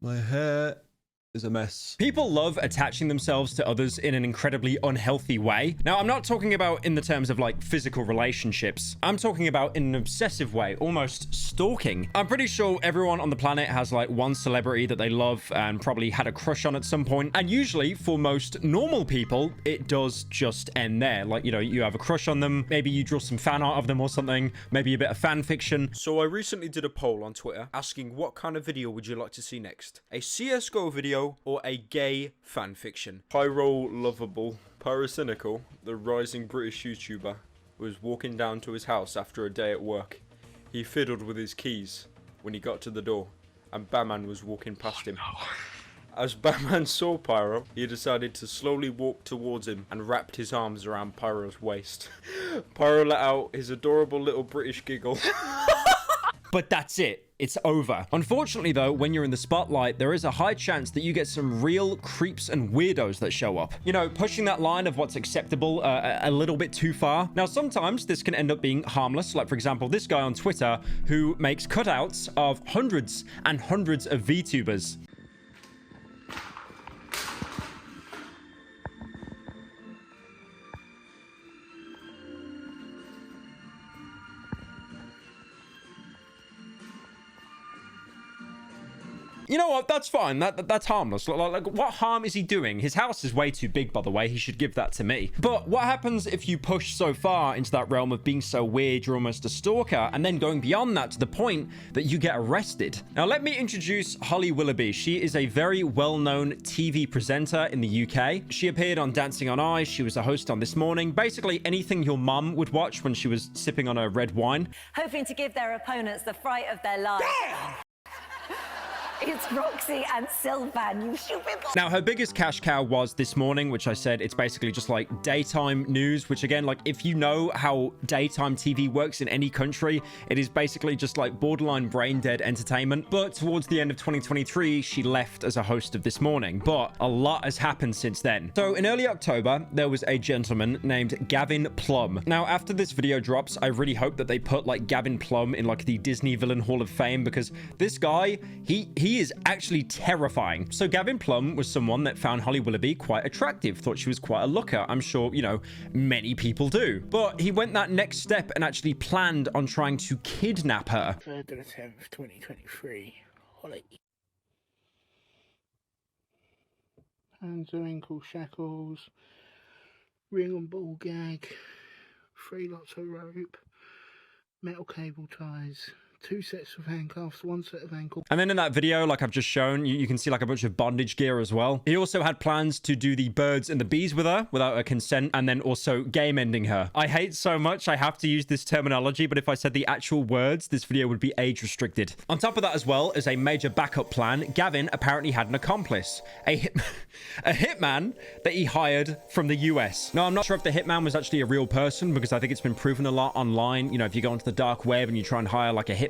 My hair is a mess. People love attaching themselves to others in an incredibly unhealthy way. Now, I'm not talking about in the terms of like physical relationships. I'm talking about in an obsessive way, almost stalking. I'm pretty sure everyone on the planet has like one celebrity that they love and probably had a crush on at some point. And usually for most normal people, it does just end there. Like, you know, you have a crush on them. Maybe you draw some fan art of them or something. Maybe a bit of fan fiction. So I recently did a poll on Twitter asking what kind of video would you like to see next? A CSGO video or a gay fanfiction? Pyrro Lovable, Pyrocynical, the rising British YouTuber, was walking down to his house after a day at work. He fiddled with his keys when he got to the door, and Batman was walking past him. As Batman saw Pyrro, he decided to slowly walk towards him and wrapped his arms around Pyrro's waist. Pyrro let out his adorable little British giggle. But that's it. It's over. Unfortunately, though, when you're in the spotlight, there is a high chance that you get some real creeps and weirdos that show up. You know, pushing that line of what's acceptable a little bit too far. Now, sometimes this can end up being harmless. Like, for example, this guy on Twitter who makes cutouts of hundreds and hundreds of VTubers. You know what? That's fine. That's harmless. Like, what harm is he doing? His house is way too big, by the way. He should give that to me. But what happens if you push so far into that realm of being so weird, you're almost a stalker, and then going beyond that to the point that you get arrested? Now, let me introduce Holly Willoughby. She is a very well-known TV presenter in the UK. She appeared on Dancing on Ice. She was a host on This Morning. Basically, anything your mum would watch when she was sipping on a red wine. Hoping to give their opponents the fright of their lives. It's Roxy and Sylvan, you stupid boy. Now, her biggest cash cow was This Morning, which I said it's basically just like daytime news, which again, like if you know how daytime TV works in any country, it is basically just like borderline brain dead entertainment. But towards the end of 2023, she left as a host of This Morning. But a lot has happened since then. So in early October, there was a gentleman named Gavin Plum. Now, after this video drops, I really hope that they put like Gavin Plum in like the Disney Villain Hall of Fame, because this guy, he is actually terrifying. So Gavin Plum was someone that found Holly Willoughby quite attractive, thought she was quite a looker. I'm sure, you know, many people do. But he went that next step and actually planned on trying to kidnap her. 3rd of the 10th, 2023, Holly. Hands and ankle shackles, ring and ball gag, 3 lots of rope, metal cable ties, 2 sets of handcuffs, 1 set of ankle. And then in that video, like I've just shown, you can see like a bunch of bondage gear as well. He also had plans to do the birds and the bees with her without her consent, and then also game ending her. I hate so much I have to use this terminology, but if I said the actual words, this video would be age restricted. On top of that as well, as a major backup plan, Gavin apparently had an accomplice, a hitman that he hired from the US. Now, I'm not sure if the hitman was actually a real person, because I think it's been proven a lot online. You know, if you go onto the dark web and you try and hire like a hitman,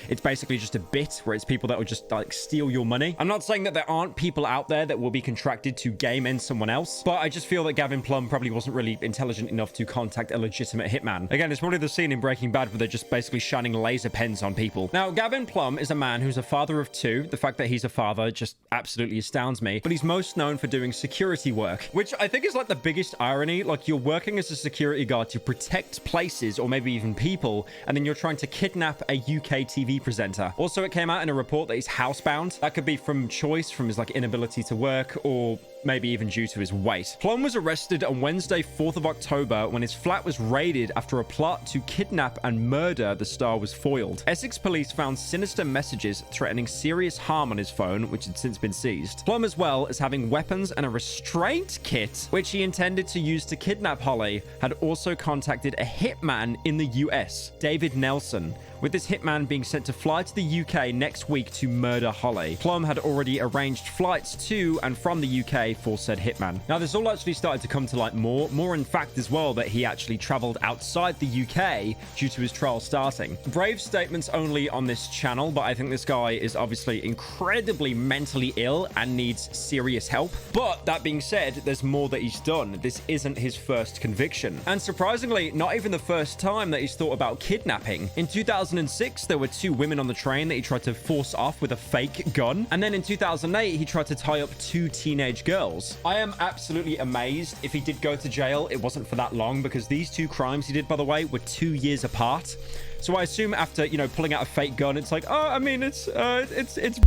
it's basically just a bit where it's people that will just like steal your money. I'm not saying that there aren't people out there that will be contracted to game end someone else, but I just feel that Gavin Plum probably wasn't really intelligent enough to contact a legitimate hitman. Again, it's probably the scene in Breaking Bad where they're just basically shining laser pens on people. Now, Gavin Plum is a man who's a father of 2. The fact that he's a father just absolutely astounds me, but he's most known for doing security work, which I think is like the biggest irony. Like, you're working as a security guard to protect places or maybe even people, and then you're trying to kidnap a UK TV presenter. Also, it came out in a report that he's housebound. That could be from choice, from his like inability to work, or maybe even due to his weight. Plum was arrested on Wednesday, 4th of October, when his flat was raided after a plot to kidnap and murder the star was foiled. Essex police found sinister messages threatening serious harm on his phone, which had since been seized. Plum, as well as having weapons and a restraint kit, which he intended to use to kidnap Holly, had also contacted a hitman in the US, David Nelson, with this hitman being sent to fly to the UK next week to murder Holly. Plum had already arranged flights to and from the UK for said hitman. Now, this all actually started to come to light more in fact as well, that he actually traveled outside the UK due to his trial starting. Brave statements only on this channel, but I think this guy is obviously incredibly mentally ill and needs serious help. But that being said, there's more that he's done. This isn't his first conviction. And surprisingly, not even the first time that he's thought about kidnapping. In 2006, there were 2 women on the train that he tried to force off with a fake gun. And then in 2008, he tried to tie up 2 teenage girls. I am absolutely amazed if he did go to jail, it wasn't for that long, because these 2 crimes he did, by the way, were 2 years apart. So I assume after, you know, pulling out a fake gun, it's like, oh, I mean, it's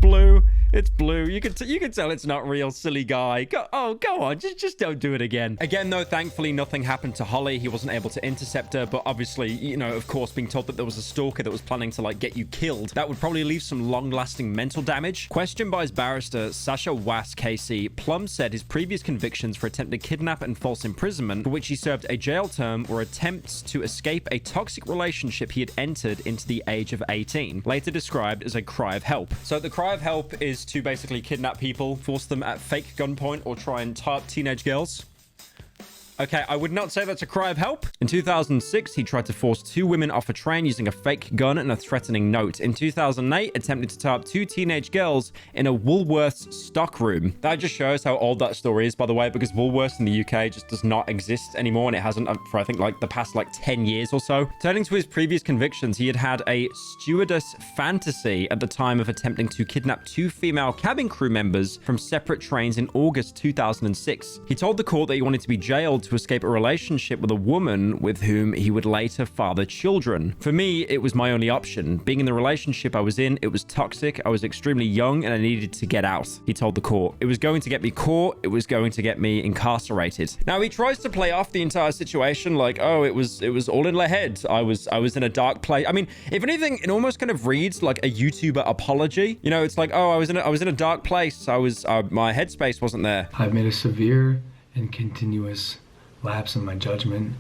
blue. It's blue. You can tell it's not real, silly guy. Go on. Just don't do it again. Again, though, thankfully, nothing happened to Holly. He wasn't able to intercept her. But obviously, you know, of course, being told that there was a stalker that was planning to, like, get you killed, that would probably leave some long-lasting mental damage. Questioned by his barrister, Sasha Was KC, Plum said his previous convictions for attempted kidnap and false imprisonment, for which he served a jail term, were attempts to escape a toxic relationship he had entered into the age of 18, later described as a cry of help. So the cry of help is to basically kidnap people, force them at fake gunpoint, or try and tie up teenage girls. Okay, I would not say that's a cry of help. In 2006, he tried to force 2 women off a train using a fake gun and a threatening note. In 2008, attempted to tie up 2 teenage girls in a Woolworths stock room. That just shows how old that story is, by the way, because Woolworths in the UK just does not exist anymore, and it hasn't for, I think, like the past, 10 years or so. Turning to his previous convictions, he had had a stewardess fantasy at the time of attempting to kidnap 2 female cabin crew members from separate trains in August 2006. He told the court that he wanted to be jailed to escape a relationship with a woman with whom he would later father children. For me, it was my only option. Being in the relationship I was in, it was toxic, I was extremely young, and I needed to get out, he told the court. It was going to get me caught, it was going to get me incarcerated. Now, he tries to play off the entire situation like, oh, it was all in my head. I was in a dark place. I mean, if anything, it almost kind of reads like a YouTuber apology. You know, it's like, oh, I was in a dark place. My headspace wasn't there. I've made a severe and continuous lapse in my judgment,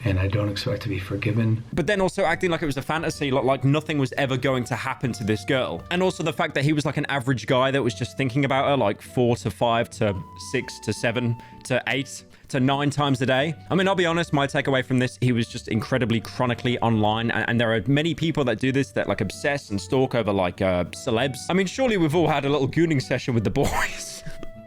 and I don't expect to be forgiven. But then also acting like it was a fantasy, like nothing was ever going to happen to this girl. And also the fact that he was like an average guy that was just thinking about her like 4 to 5 to 6 to 7 to 8 to 9 times a day. I mean, I'll be honest, my takeaway from this, he was just incredibly chronically online, and there are many people that do this, that like obsess and stalk over like celebs. I mean, surely we've all had a little gooning session with the boys.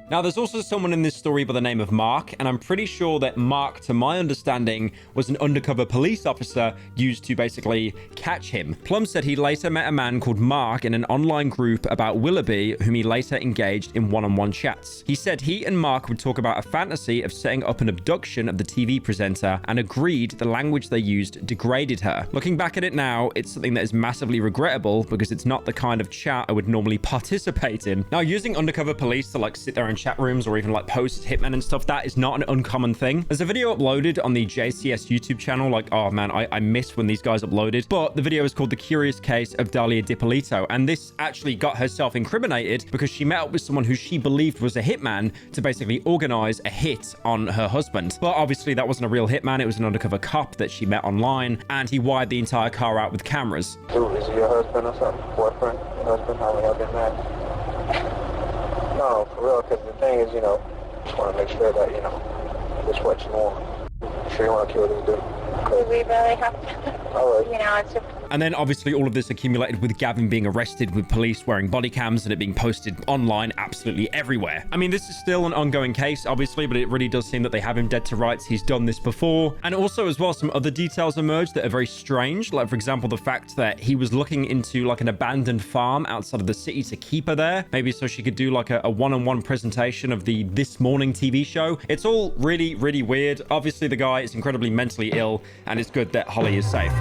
Now, there's also someone in this story by the name of Mark, and I'm pretty sure that Mark, to my understanding, was an undercover police officer used to basically catch him. Plum said he later met a man called Mark in an online group about Willoughby, whom he later engaged in one-on-one chats. He said he and Mark would talk about a fantasy of setting up an abduction of the TV presenter, and agreed the language they used degraded her. Looking back at it now, it's something that is massively regrettable, because it's not the kind of chat I would normally participate in. Now, using undercover police to like sit there and chat rooms or even like post Hitman and stuff, that is not an uncommon thing. There's a video uploaded on the JCS YouTube channel. Like, oh man, I miss when these guys uploaded. But the video is called The Curious Case of Dalia DiPolito, and this actually got herself incriminated because she met up with someone who she believed was a hitman to basically organize a hit on her husband. But obviously that wasn't a real hitman, it was an undercover cop that she met online, and he wired the entire car out with cameras. So is he your husband or something? Boyfriend? Husband? How long y'all been married? No, for real, because the thing is, you know, just want to make sure that, you know, this what you want. Sure you want to kill this dude. We really have to, All right. you know, it's a... And then obviously all of this accumulated with Gavin being arrested, with police wearing body cams and it being posted online absolutely everywhere. I mean, this is still an ongoing case, obviously, but it really does seem that they have him dead to rights. He's done this before. And also as well, some other details emerged that are very strange. Like, for example, the fact that he was looking into like an abandoned farm outside of the city to keep her there. Maybe so she could do like a one-on-one presentation of the This Morning TV show. It's all really, really weird. Obviously, the guy is incredibly mentally ill, and it's good that Holly is safe.